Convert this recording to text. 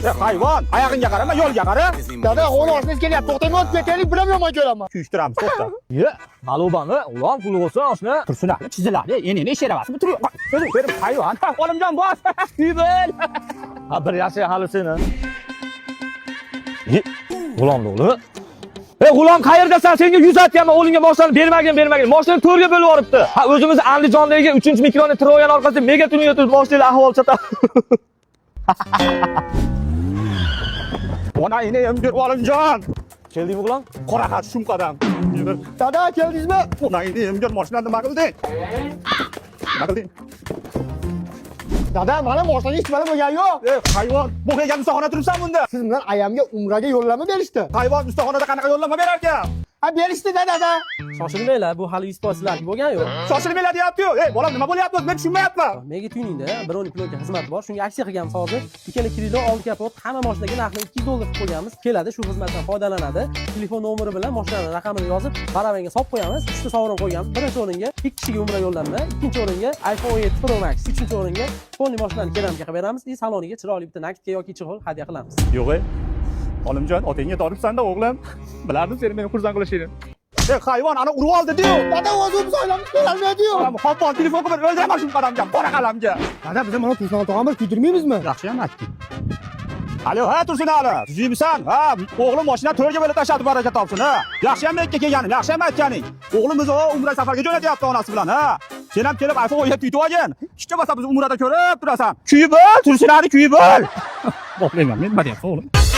Hayvon, oyog'ingga qarama, yo'lga qara. Dada, o'g'il oshnangiz kelyapti. To'xtang, o'tib ketaylik, bilan yomon ko'raman. Kuyishtiramiz, to'xta. Ye, malobani, ulan pul bo'lsin oshna. Tursun ali chiziladi. Endi ishlamasmi? Tur. Berim hayvon. Olimjon bos. Kuybel. Ha, bir yaxshi hali seni. Ye, g'ulom o'g'li. G'ulom qayerdasan? Senga 100 aytganman, o'g'lingga moshinani bermagin. Moshinani to'rga bo'lib yuboribdi. Ha, o'zimiz Andijondagi 3-mikroni Troyan orqasida mega tunnelga turib moshinani ahvol chata. Ona ini emdir Olimjon. Keldingmi o'g'lom? Qora xat shumqadam. Dada, keldingizmi? Ona ini emdir mashinani nima qilding? Nima qilding? Dada, mana moshinangiz ishmali bo'lgan yo'q. Hayvon, bu kelgan ustaxona turibsan bunda. Siz bilan ayamga umraga yo'llanma berishdi. Hayvon ustaxonada qanaqa yo'llanma berar ekan? Ha, berishdi dada. Shoshilmanglar, bu hali 100% bo'lgan yo'q. Shoshilmanglar deyapti-yu. Bolam, nima bo'lyapti? Men tushunmayapman. Menga tuyningda, bir 12 pulga xizmat bor. Shunga aksiya qilganmiz hozir. Ikkala krilo, oldi kapot, hamma mashinaga narxini 200 dollar qilib qo'yganmiz. Keladi, shu xizmatdan foydalanadi. Telefon nomeri bilan mashinaning raqamini yozib, baravanga solib qo'yamiz. 3 ta sovrin qo'yganmiz. Birinchi o'ringa 2 kishiga umra yo'llanma, ikkinchi o'ringa iPhone 7 Pro Max, uchinchi o'ringa Pony mashinani keramika qilib beramiz. Saloniga chiroyli bitta nakidga yoki chig'il hadya qilamiz. Yo'q-e. Olimjon, otingga toribsan-da o'g'lim. Bilardim seni meni xursand qilishingni. Hayvon, ana urib oldi-ku. Dada, o'zimiz oylamni berolmaydi-yu. Hoppa, telefon qilib o'ldiraman shu qadamga, qora qalamga. Dada, biz mana Tursun tog'am bir kuydirmaymizmi? Yaxshi ham aytding. Alo, ha Tursun ali, tuzimsan? Ha, o'g'lim mashina to'rga bo'lib tashladi, baraka topsin, ha. Yaxshi ham aytga kelganing, yaxshi ham aytganing. O'g'lim biz umra safarga jo'natyapti onasi bilan, ha. Sen ham kelib iPhone 7 yutib olgin. Hech bo'lmasa biz umrada ko'rib turasan. Kuyib ol, Tursun ali kuyib ol. Bo'playman, men nima deyapman o'g'lim?